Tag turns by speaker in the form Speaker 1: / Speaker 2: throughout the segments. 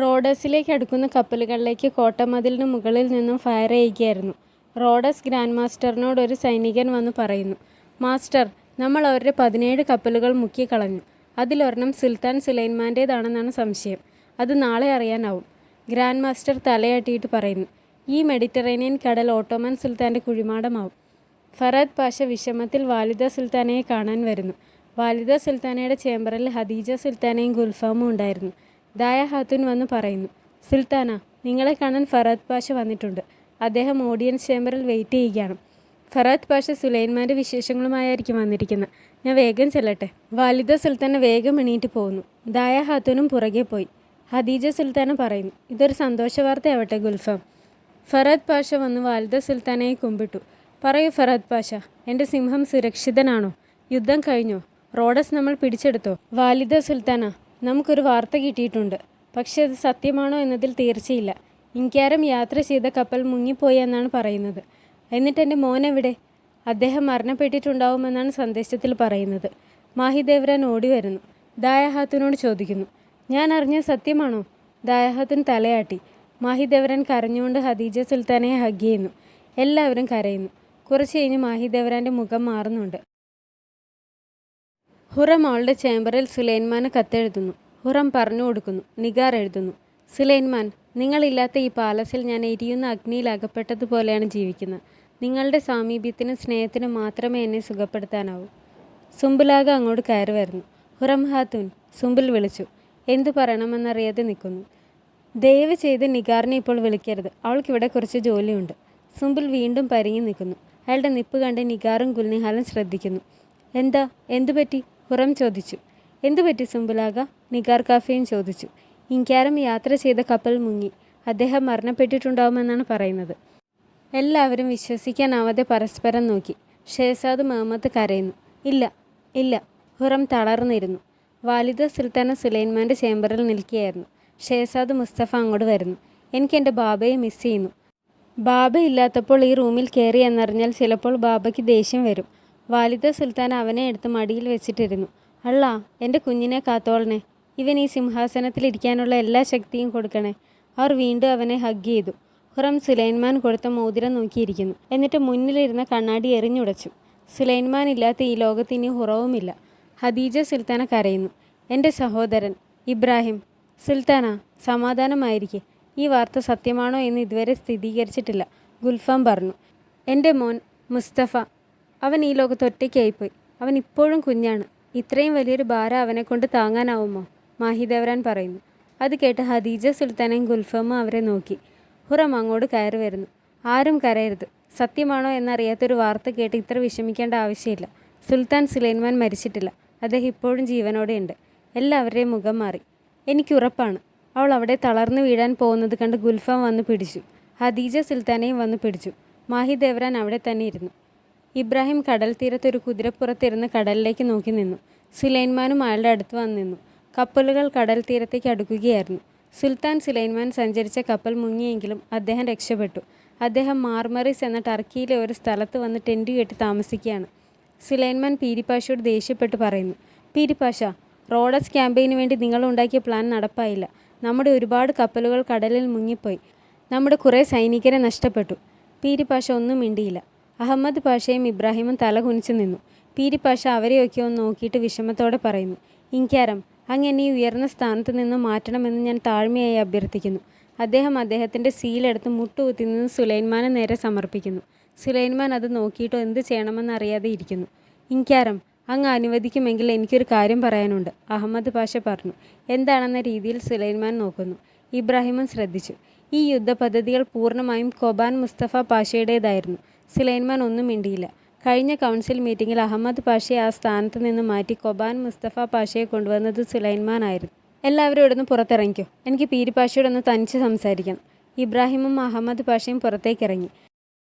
Speaker 1: റോഡസിലേക്ക് അടുക്കുന്ന കപ്പലുകളിലേക്ക് കോട്ടമതിലിനു മുകളിൽ നിന്നും ഫയർ ചെയ്യുകയായിരുന്നു. റോഡസ് ഗ്രാൻഡ് മാസ്റ്ററിനോട് ഒരു സൈനികൻ വന്നു പറയുന്നു, മാസ്റ്റർ, നമ്മൾ അവരുടെ 17 കപ്പലുകൾ മുക്കിക്കളഞ്ഞു. അതിലൊരെണ്ണം സുൽത്താൻ സുലൈമാൻ്റേതാണെന്നാണ് സംശയം. അത് നാളെ അറിയാനാവും. ഗ്രാൻഡ് മാസ്റ്റർ തലയാട്ടിയിട്ട് പറയുന്നു, ഈ മെഡിറ്ററേനിയൻ കടൽ ഓട്ടോമൻ സുൽത്താൻ്റെ കുഴിമാടമാവും. ഫറദ് പാഷ വിഷമത്തിൽ വാലിദ സുൽത്താനയെ കാണാൻ വരുന്നു. വാലിദ സുൽത്താനയുടെ ചേംബറിൽ ഹദീജ സുൽത്താനയും ഗുൽഫാമും ഉണ്ടായിരുന്നു. ദായ ഖാത്തൂൻ വന്ന് പറയുന്നു, സുൽത്താന, നിങ്ങളെ കാണാൻ ഫറദ് പാഷ വന്നിട്ടുണ്ട്. അദ്ദേഹം ഓഡിയൻസ് ചേംബറിൽ വെയിറ്റ് ചെയ്യുകയാണ്. ഫറദ് പാഷ സുലൈമാൻ്റെ വിശേഷങ്ങളുമായിരിക്കും വന്നിരിക്കുന്നത്. ഞാൻ വേഗം ചെല്ലട്ടെ. വാലിദ സുൽത്താന വേഗം എണീറ്റ് പോകുന്നു. ദായ ഖാത്തൂനും പുറകെ പോയി. ഹദീജ സുൽത്താന പറയുന്നു, ഇതൊരു സന്തോഷ വാർത്തയാവട്ടെ ഗുൽഫാം. ഫറദ് പാഷ വന്ന് വാലിദ സുൽത്താനയെ കുമ്പിട്ടു. പറയൂ ഫറദ് പാഷ, എൻ്റെ സിംഹം സുരക്ഷിതനാണോ? യുദ്ധം കഴിഞ്ഞോ? റോഡസ് നമ്മൾ പിടിച്ചെടുത്തോ? വാലിദ സുൽത്താന, നമുക്കൊരു വാർത്ത കിട്ടിയിട്ടുണ്ട്. പക്ഷേ അത് സത്യമാണോ എന്നതിൽ തീർച്ചയില്ല. ഇൻക്യാരം യാത്ര ചെയ്ത കപ്പൽ മുങ്ങിപ്പോയി എന്നാണ് പറയുന്നത്. എന്നിട്ട് എൻ്റെ മോൻ എവിടെ? അദ്ദേഹം മരണപ്പെട്ടിട്ടുണ്ടാവുമെന്നാണ് സന്ദേശത്തിൽ പറയുന്നത്. മാഹിദേവ്രാൻ ഓടി വരുന്നു. ദായ ഖാത്തൂനോട് ചോദിക്കുന്നു, ഞാൻ അറിഞ്ഞ സത്യമാണോ? ദായ ഖാത്തൂൻ തലയാട്ടി. മാഹിദേവ്രാൻ കരഞ്ഞുകൊണ്ട് ഹദീജ സുൽത്താനയെ ഹഗ് ചെയ്യുന്നു. എല്ലാവരും കരയുന്നു. കുറച്ച് കഴിഞ്ഞ് മാഹിദേവ്രാൻ്റെ മുഖം മാറുന്നുണ്ട്. ഹുറം അവളുടെ ചേംബറിൽ സുലൈമാന് കത്തെഴുതുന്നു. ഹുറം പറഞ്ഞു കൊടുക്കുന്നു. നിഗാർ എഴുതുന്നു, സുലൈമാൻ, നിങ്ങളില്ലാത്ത ഈ പാലസിൽ ഞാൻ എരിയുന്ന അഗ്നിയിൽ അകപ്പെട്ടതുപോലെയാണ് ജീവിക്കുന്നത്. നിങ്ങളുടെ സാമീപ്യത്തിനും സ്നേഹത്തിനും മാത്രമേ എന്നെ സുഖപ്പെടുത്താനാവൂ. സുംബുലാഗ അങ്ങോട്ട് കയറി വരുന്നു. ഹുറം ഖാത്തൂൻ, സുംബുൽ വിളിച്ചു. എന്തു പറയണമെന്നറിയാതെ നിൽക്കുന്നു. ദയവ് ചെയ്ത് നിഗാറിനെ ഇപ്പോൾ വിളിക്കരുത്. അവൾക്കിവിടെ കുറച്ച് ജോലിയുണ്ട്. സുംബുൽ വീണ്ടും പരിങ്ങി നിൽക്കുന്നു. അയാളുടെ നിപ്പ് കണ്ട് നിഗാറും ഗുൽനിഹാലും ശ്രദ്ധിക്കുന്നു. എന്താ, എന്തുപറ്റി? ഹുറം ചോദിച്ചു. എന്തുപറ്റി സുംബുലാഗ? നിഗാർ കാഫയും ചോദിച്ചു. ഇൻക്യാരം യാത്ര ചെയ്ത കപ്പൽ മുങ്ങി. അദ്ദേഹം മരണപ്പെട്ടിട്ടുണ്ടാവുമെന്നാണ് പറയുന്നത്. എല്ലാവരും വിശ്വസിക്കാനാവാതെ പരസ്പരം നോക്കി. ഷെഹസാദ് മുഹമ്മദ് കരയുന്നു. ഇല്ല ഇല്ല. ഹുറം തളർന്നിരുന്നു. വാലിദ സുൽത്താന സുലൈമാൻ്റെ ചേംബറിൽ നിൽക്കുകയായിരുന്നു. ഷെഹസാദ് മുസ്തഫ അങ്ങോട്ട് വരുന്നു. എനിക്ക് എൻ്റെ ബാബയെ മിസ് ചെയ്യുന്നു. ബാബ ഇല്ലാത്തപ്പോൾ ഈ റൂമിൽ കയറി എന്നറിഞ്ഞാൽ ചിലപ്പോൾ ബാബയ്ക്ക് ദേഷ്യം വരും. വാലിദ സുൽത്താൻ അവനെ എടുത്ത് മടിയിൽ വെച്ചിട്ടിരുന്നു. അള്ളാ, എൻ്റെ കുഞ്ഞിനെ കാത്തോളണേ. ഇവൻ ഈ സിംഹാസനത്തിലിരിക്കാനുള്ള എല്ലാ ശക്തിയും കൊടുക്കണേ. അവർ വീണ്ടും അവനെ ഹഗ് ചെയ്തു. ഹുറം സുലൈമാൻ കൊടുത്ത മോതിരം നോക്കിയിരിക്കുന്നു. എന്നിട്ട് മുന്നിലിരുന്ന കണ്ണാടി എറിഞ്ഞുടച്ചു. സുലൈമാൻ ഇല്ലാത്ത ഈ ലോകത്ത് ഇനി ഹുറവുമില്ല. ഹദീജ സുൽത്താന കരയുന്നു. എൻ്റെ സഹോദരൻ ഇബ്രാഹിം. സുൽത്താന, സമാധാനമായിരിക്കെ. ഈ വാർത്ത സത്യമാണോ എന്ന് ഇതുവരെ സ്ഥിരീകരിച്ചിട്ടില്ല. ഗുൽഫാം പറഞ്ഞു. എൻ്റെ മോൻ മുസ്തഫ, അവൻ ഈ ലോകത്ത് ഒറ്റയ്ക്കായിപ്പോയി. അവൻ ഇപ്പോഴും കുഞ്ഞാണ്. ഇത്രയും വലിയൊരു ഭാരം അവനെ കൊണ്ട് താങ്ങാനാവുമോ? മാഹിദേവ്രാൻ പറയുന്നു. അത് കേട്ട് ഹദീജ സുൽത്താനയും ഗുൽഫാമും അവരെ നോക്കി. ഹുറം അങ്ങോട്ട് കയറി വരുന്നു. ആരും കരയരുത്. സത്യമാണോ എന്നറിയാത്തൊരു വാർത്ത കേട്ട് ഇത്ര വിഷമിക്കേണ്ട ആവശ്യമില്ല. സുൽത്താൻ സുലൈമാൻ മരിച്ചിട്ടില്ല. അദ്ദേഹം ഇപ്പോഴും ജീവനോടെയുണ്ട്. എല്ലാവരുടെയും മുഖം മാറി. എനിക്കുറപ്പാണ്. അവൾ അവിടെ തളർന്നു വീഴാൻ പോകുന്നത് കണ്ട് ഗുൽഫാം വന്ന് പിടിച്ചു. ഹദീജ സുൽത്താനയും വന്ന് പിടിച്ചു. മാഹിദേവ്രാൻ അവിടെ തന്നെ ഇരുന്നു. ഇബ്രാഹിം കടൽ തീരത്തൊരു കുതിരപ്പുറത്തിരുന്ന് കടലിലേക്ക് നോക്കി നിന്നു. സുലൈമാനും അയാളുടെ അടുത്ത് വന്ന് നിന്നു. കപ്പലുകൾ കടൽ തീരത്തേക്ക് അടുക്കുകയായിരുന്നു. സുൽത്താൻ സുലൈമാൻ സഞ്ചരിച്ച കപ്പൽ മുങ്ങിയെങ്കിലും അദ്ദേഹം രക്ഷപ്പെട്ടു. അദ്ദേഹം മാർമറിസ് എന്ന ടർക്കിയിലെ ഒരു സ്ഥലത്ത് വന്ന് ടെൻറ്റ് കെട്ടി താമസിക്കുകയാണ്. സുലൈമാൻ പീരിപ്പാഷയോട് ദേഷ്യപ്പെട്ട് പറയുന്നു, പീരിപ്പാഷ, റോഡസ് ക്യാമ്പയിന് വേണ്ടി നിങ്ങൾ ഉണ്ടാക്കിയ പ്ലാൻ നടപ്പായില്ല. നമ്മുടെ ഒരുപാട് കപ്പലുകൾ കടലിൽ മുങ്ങിപ്പോയി. നമ്മുടെ കുറേ സൈനികരെ നഷ്ടപ്പെട്ടു. പീരിപ്പാഷ ഒന്നും മിണ്ടിയില്ല. അഹമ്മദ് പാഷയും ഇബ്രാഹിമും തല കുനിച്ചു നിന്നു. പീരിപ്പാഷ അവരെയൊക്കെ ഒന്ന് നോക്കിയിട്ട് വിഷമത്തോടെ പറയുന്നു, ഇൻക്യാരം, അങ്ങ് എന്നെ ഈ ഉയർന്ന സ്ഥാനത്ത് നിന്ന് മാറ്റണമെന്ന് ഞാൻ താഴ്മയായി അഭ്യർത്ഥിക്കുന്നു. അദ്ദേഹം അദ്ദേഹത്തിൻ്റെ സീലെടുത്ത് മുട്ടുകുത്തി നിന്ന് സുലൈമാനെ നേരെ സമർപ്പിക്കുന്നു. സുലൈമാൻ അത് നോക്കിയിട്ടോ എന്ത് ചെയ്യണമെന്ന് അറിയാതെ ഇരിക്കുന്നു. ഇൻക്യാരം, അങ്ങ് അനുവദിക്കുമെങ്കിൽ എനിക്കൊരു കാര്യം പറയാനുണ്ട്, അഹമ്മദ് പാഷ പറഞ്ഞു. എന്താണെന്ന രീതിയിൽ സുലൈമാൻ നോക്കുന്നു. ഇബ്രാഹിമും ശ്രദ്ധിച്ചു. ഈ യുദ്ധ പദ്ധതികൾ പൂർണ്ണമായും കൊബാൻ മുസ്തഫ പാഷയുടേതായിരുന്നു. സുലൈമാൻ ഒന്നും മിണ്ടിയില്ല. കഴിഞ്ഞ കൗൺസിൽ മീറ്റിങ്ങിൽ അഹമ്മദ് പാഷയെ ആ സ്ഥാനത്ത് നിന്ന് മാറ്റി കൊബാൻ മുസ്തഫ പാഷയെ കൊണ്ടുവന്നത് സുലൈമാൻ ആയിരുന്നു. എല്ലാവരും ഇവിടുന്ന് പുറത്തിറങ്ങിക്കോ. എനിക്ക് പീരിപ്പാഷയോടൊന്ന് തനിച്ച് സംസാരിക്കണം. ഇബ്രാഹിമും അഹമ്മദ് പാഷയും പുറത്തേക്കിറങ്ങി.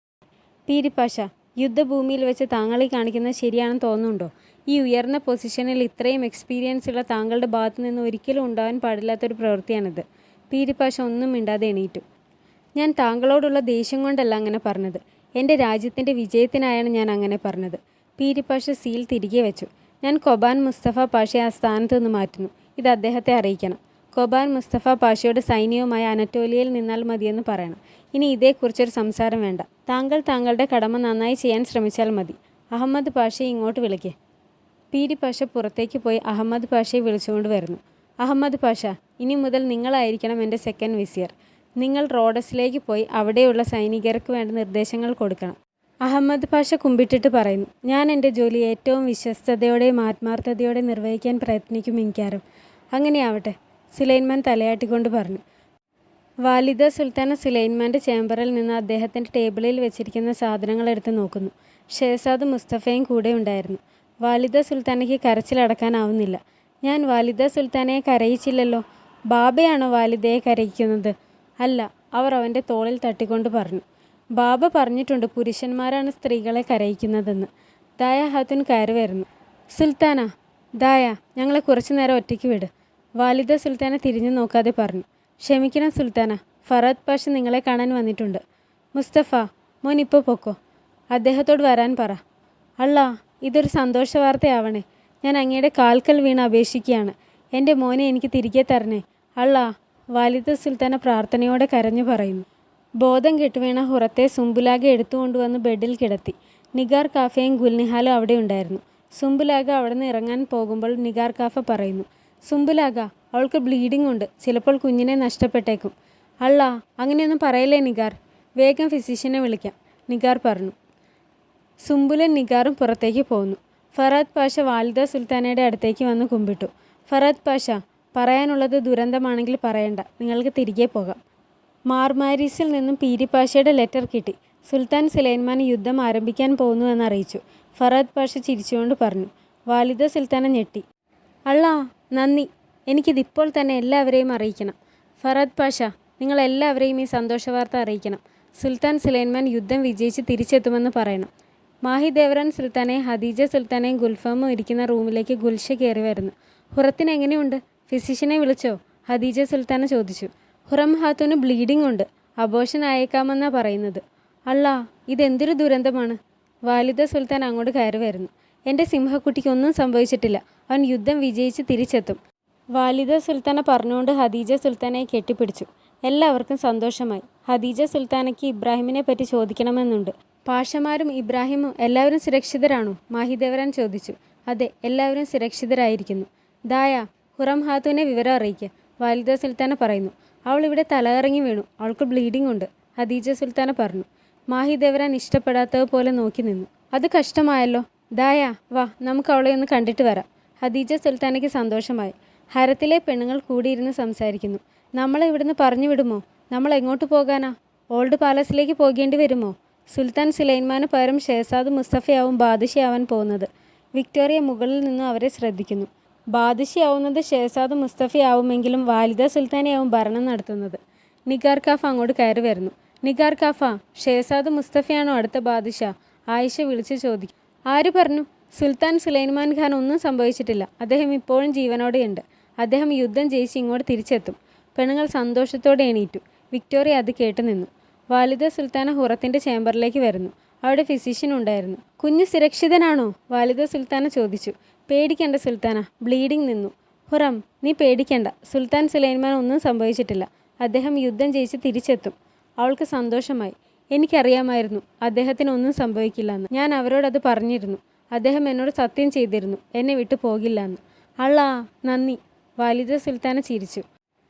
Speaker 1: പീരിപ്പാഷ, യുദ്ധഭൂമിയിൽ വെച്ച് താങ്കളെ കാണിക്കുന്നത് ശരിയാണെന്ന് തോന്നുന്നുണ്ടോ? ഈ ഉയർന്ന പൊസിഷനിൽ ഇത്രയും എക്സ്പീരിയൻസ് ഉള്ള താങ്കളുടെ ഭാഗത്തു നിന്ന് ഒരിക്കലും ഉണ്ടാവാൻ പാടില്ലാത്തൊരു പ്രവൃത്തിയാണിത്. പീരിപ്പാഷ ഒന്നും മിണ്ടാതെ എണീറ്റു. ഞാൻ താങ്കളോടുള്ള ദേഷ്യം കൊണ്ടല്ല അങ്ങനെ പറഞ്ഞത്. എൻ്റെ രാജ്യത്തിൻ്റെ വിജയത്തിനായാണ് ഞാൻ അങ്ങനെ പറഞ്ഞത്. പീരിപ്പാഷ സീൽ തിരികെ വെച്ചു. ഞാൻ കൊബാൻ മുസ്തഫ പാഷയെ ആ സ്ഥാനത്ത് നിന്ന് മാറ്റുന്നു. ഇത് അദ്ദേഹത്തെ അറിയിക്കണം. കൊബാൻ മുസ്തഫ പാഷയോട് സൈന്യവുമായി അനറ്റോലിയയിൽ നിന്നാൽ മതിയെന്ന് പറയണം. ഇനി ഇതേക്കുറിച്ചൊരു സംസാരം വേണ്ട. താങ്കൾ താങ്കളുടെ കടമ നന്നായി ചെയ്യാൻ ശ്രമിച്ചാൽ മതി. അഹമ്മദ് പാഷയെ ഇങ്ങോട്ട് വിളിക്കേ. പീരി പാഷ പുറത്തേക്ക് പോയി അഹമ്മദ് പാഷയെ വിളിച്ചുകൊണ്ട് വരുന്നു. അഹമ്മദ് പാഷ, ഇനി മുതൽ നിങ്ങളായിരിക്കണം എൻ്റെ സെക്കൻഡ് വിസിയർ. നിങ്ങൾ റോഡസിലേക്ക് പോയി അവിടെയുള്ള സൈനികർക്ക് വേണ്ട നിർദ്ദേശങ്ങൾ കൊടുക്കണം. അഹമ്മദ് പാഷ കുമ്പിട്ടിട്ട് പറയുന്നു, ഞാൻ എൻ്റെ ജോലി ഏറ്റവും വിശ്വസ്തയോടെയും ആത്മാർത്ഥതയോടെ നിർവഹിക്കാൻ പ്രയത്നിക്കും ഇൻകാരം. അങ്ങനെയാവട്ടെ, സുലൈമാൻ തലയാട്ടിക്കൊണ്ട് പറഞ്ഞു. വാലിദ സുൽത്താന സുലൈമാൻ്റെ ചേംബറിൽ നിന്ന് അദ്ദേഹത്തിൻ്റെ ടേബിളിൽ വെച്ചിരിക്കുന്ന സാധനങ്ങൾ എടുത്ത് നോക്കുന്നു. ഷെഹസാദ് മുസ്തഫയും കൂടെ ഉണ്ടായിരുന്നു. വാലിദ സുൽത്താനയ്ക്ക് കരച്ചിലടക്കാനാവുന്നില്ല. ഞാൻ വാലിദ സുൽത്താനയെ കരയിച്ചില്ലല്ലോ. ബാബയാണോ വാലിദയെ കരയിക്കുന്നത്? അല്ല, അവർ അവൻ്റെ തോളിൽ തട്ടിക്കൊണ്ട് പറഞ്ഞു. ബാബ പറഞ്ഞിട്ടുണ്ട് പുരുഷന്മാരാണ് സ്ത്രീകളെ കരയിക്കുന്നതെന്ന്. ദായ ഹാത്തുൻ കയറി വരുന്നു. സുൽത്താന, ദായ, ഞങ്ങളെ കുറച്ചു നേരം ഒറ്റയ്ക്ക് വിട്. വാലിദ സുൽത്താന തിരിഞ്ഞു നോക്കാതെ പറഞ്ഞു. ക്ഷമിക്കണം സുൽത്താന, ഫറാദ് പാഷ നിങ്ങളെ കാണാൻ വന്നിട്ടുണ്ട്. മുസ്തഫ, മോൻ ഇപ്പോൾ പൊക്കോ. അദ്ദേഹത്തോട് വരാൻ പറ. അല്ലാ, ഇതൊരു സന്തോഷ വാർത്തയാവണേ. ഞാൻ അങ്ങയുടെ കാൽക്കൽ വീണ് അപേക്ഷിക്കുകയാണ്. എൻ്റെ മോനെ എനിക്ക് തിരികെ തരണേ. അല്ലാ, വാലിദ സുൽത്താന പ്രാർത്ഥനയോടെ കരഞ്ഞു പറയുന്നു. ബോധം കെട്ടുവീണ ഹുറത്തെ സുംബുലാഗ എടുത്തുകൊണ്ടുവന്ന് ബെഡിൽ കിടത്തി. നിഗാർ കാഫയും ഗുൽനിഹാലും അവിടെ ഉണ്ടായിരുന്നു. സുംബുലാഗ അവിടെ നിന്ന് ഇറങ്ങാൻ പോകുമ്പോൾ നിഗാർ കാഫ പറയുന്നു, സുംബുലാഗ, അവൾക്ക് ബ്ലീഡിംഗ് ഉണ്ട്. ചിലപ്പോൾ കുഞ്ഞിനെ നഷ്ടപ്പെട്ടേക്കും. അല്ലാ, അങ്ങനെയൊന്നും പറയല്ലേ നിഗാർ. വേഗം ഫിസിഷ്യനെ വിളിക്കാം, നിഗാർ പറഞ്ഞു. സുംബുലും നിഗാറും പുറത്തേക്ക് പോന്നു. ഫറാദ് പാഷ വാലിദ സുൽത്താനയുടെ അടുത്തേക്ക് വന്ന് കുമ്പിട്ടു. ഫറാദ് പാഷ, പറയാനുള്ളത് ദുരന്തമാണെങ്കിൽ പറയണ്ട, നിങ്ങൾക്ക് തിരികെ പോകാം. മാർമാരീസിൽ നിന്നും പീരി പാഷയുടെ ലെറ്റർ കിട്ടി. സുൽത്താൻ സുലൈമാൻ യുദ്ധം ആരംഭിക്കാൻ പോകുന്നു എന്നറിയിച്ചു. ഫറാദ് പാഷ ചിരിച്ചുകൊണ്ട് പറഞ്ഞു. വാലിദ സുൽത്താന ഞെട്ടി. അല്ലാ, നന്ദി. എനിക്കിതിപ്പോൾ തന്നെ എല്ലാവരെയും അറിയിക്കണം. ഫറാദ് പാഷ, നിങ്ങളെല്ലാവരെയും ഈ സന്തോഷവാർത്ത അറിയിക്കണം. സുൽത്താൻ സുലൈമാൻ യുദ്ധം വിജയിച്ച് തിരിച്ചെത്തുമെന്ന് പറയണം. മാഹിദേവറാൻ സുൽത്താനെ ഹദീജ സുൽത്താനെയും ഗുൽഫാമും ഇരിക്കുന്ന റൂമിലേക്ക് ഗുൽഷ കയറി വരുന്നു. ഹുറത്തിന് എങ്ങനെയുണ്ട്? ഫിസിഷ്യനെ വിളിച്ചോ? ഹദീജ സുൽത്താന ചോദിച്ചു. ഹുറം ഹാത്തൂന് ബ്ലീഡിംഗ് ഉണ്ട്. അബോഷൻ അയക്കാമെന്നാണ് പറയുന്നത്. അല്ലാ, ഇതെന്തൊരു ദുരന്തമാണ്. വാലിദ സുൽത്താൻ അങ്ങോട്ട് കയറി വരുന്നു. എൻ്റെ സിംഹക്കുട്ടിക്ക് ഒന്നും സംഭവിച്ചിട്ടില്ല. അവൻ യുദ്ധം വിജയിച്ച് തിരിച്ചെത്തും. വാലിദ സുൽത്താന പറഞ്ഞുകൊണ്ട് ഹദീജ സുൽത്താനയെ കെട്ടിപ്പിടിച്ചു. എല്ലാവർക്കും സന്തോഷമായി. ഹദീജ സുൽത്താനയ്ക്ക് ഇബ്രാഹിമിനെ പറ്റി ചോദിക്കണമെന്നുണ്ട്. പാഷമാരും ഇബ്രാഹിമും എല്ലാവരും സുരക്ഷിതരാണോ? മാഹിദേവരാൻ ചോദിച്ചു. അതെ, എല്ലാവരും സുരക്ഷിതരായിരിക്കുന്നു. ദായ, ഹുറം ഹാത്തൂനെ വിവരം അറിയിക്കുക, വാലിദ സുൽത്താന പറയുന്നു. അവൾ ഇവിടെ തലകറങ്ങി വീണു. അവൾക്ക് ബ്ലീഡിംഗ് ഉണ്ട്, ഹദീജ സുൽത്താന പറഞ്ഞു. മാഹിദേവരാൻ ഇഷ്ടപ്പെടാത്തതുപോലെ നോക്കി നിന്നു. അത് കഷ്ടമായല്ലോ. ദായ, വാ, നമുക്ക് അവളെ ഒന്ന് കണ്ടിട്ട് വരാം. ഹദീജ സുൽത്താനയ്ക്ക് സന്തോഷമായി. ഹരത്തിലെ പെണ്ണുങ്ങൾ കൂടിയിരുന്ന് സംസാരിക്കുന്നു. നമ്മളെ ഇവിടുന്ന് പറഞ്ഞു വിടുമോ? നമ്മൾ എങ്ങോട്ട് പോകാനാ? ഓൾഡ് പാലസിലേക്ക് പോകേണ്ടി വരുമോ? സുൽത്താൻ സുലൈമാന് പകരം ഷെഹസാദ് മുസ്തഫയാവും ബാദുഷയാവാൻ പോകുന്നത്. വിക്ടോറിയ മുകളിൽ നിന്നും അവരെ ശ്രദ്ധിക്കുന്നു. ബാദുഷയാവുന്നത് ഷെഹസാദ് മുസ്തഫയാവുമെങ്കിലും വാലിദ സുൽത്താനയാവും ഭരണം നടത്തുന്നത്. നിഗാർ കാഫ അങ്ങോട്ട് കയറി വരുന്നു. നിഗാർ കാഫ, ഷെഹസാദ് മുസ്തഫയാണോ അടുത്ത ബാദുഷ? ആയിഷ വിളിച്ചു ചോദിക്കും. ആര് പറഞ്ഞു? സുൽത്താൻ സുലൈമാൻ ഖാൻ ഒന്നും സംഭവിച്ചിട്ടില്ല. അദ്ദേഹം ഇപ്പോഴും ജീവനോടെയുണ്ട്. അദ്ദേഹം യുദ്ധം ജയിച്ച് ഇങ്ങോട്ട് തിരിച്ചെത്തും. പെണ്ണുങ്ങൾ സന്തോഷത്തോടെ എണീറ്റു. വിക്ടോറിയ അത് കേട്ടു നിന്നു. വാലിദ സുൽത്താന ഹുറത്തിൻ്റെ ചേംബറിലേക്ക് വരുന്നു. അവിടെ ഫിസിഷ്യൻ ഉണ്ടായിരുന്നു. കുഞ്ഞ് സുരക്ഷിതനാണോ? വാലിദ സുൽത്താന ചോദിച്ചു. പേടിക്കേണ്ട സുൽത്താന, ബ്ലീഡിംഗ് നിന്നു. ഹുറം, നീ പേടിക്കേണ്ട. സുൽത്താൻ സുലൈമാൻ ഒന്നും സംഭവിച്ചിട്ടില്ല. അദ്ദേഹം യുദ്ധം ജയിച്ച് തിരിച്ചെത്തും. അവൾക്ക് സന്തോഷമായി. എനിക്കറിയാമായിരുന്നു അദ്ദേഹത്തിന് ഒന്നും സംഭവിക്കില്ലെന്ന്. ഞാൻ അവരോടത് പറഞ്ഞിരുന്നു. അദ്ദേഹം എന്നോട് സത്യം ചെയ്തിരുന്നു എന്നെ വിട്ടു പോകില്ലെന്ന്. അള്ളാ, നന്ദി. വാലിദ സുൽത്താന ചിരിച്ചു.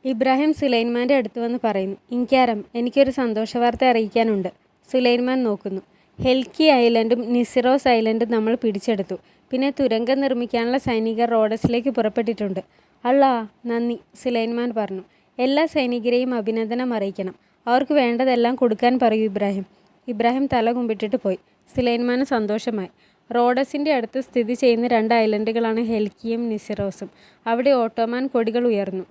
Speaker 1: ഇബ്രാഹിം സുലൈമാൻ്റെ അടുത്ത് വന്ന് പറയുന്നു. ഇൻകാരം, എനിക്കൊരു സന്തോഷവാർത്ത അറിയിക്കാനുണ്ട്. സുലൈമാൻ നോക്കുന്നു. ഹെൽക്കി ഐലൻഡും നിസിറോസ് ഐലൻഡും നമ്മൾ പിടിച്ചെടുത്തു. പിന്നെ തുരങ്കം നിർമ്മിക്കാനുള്ള സൈനികർ റോഡസിലേക്ക് പുറപ്പെട്ടിട്ടുണ്ട്. അള്ളാ, നന്ദി, സുലൈമാൻ പറഞ്ഞു. എല്ലാ സൈനികരെയും അഭിനന്ദനം അറിയിക്കണം. അവർക്ക് വേണ്ടതെല്ലാം കൊടുക്കാൻ പറയൂ ഇബ്രാഹിം. ഇബ്രാഹിം തല കുമ്പിട്ടിട്ട് പോയി. സുലൈമാന് സന്തോഷമായി. റോഡസിൻ്റെ അടുത്ത് സ്ഥിതി ചെയ്യുന്ന 2 ഐലൻഡുകളാണ് ഹെൽക്കിയും നിസിറോസും. അവിടെ ഓട്ടോമാൻ കൊടികൾ ഉയർന്നു.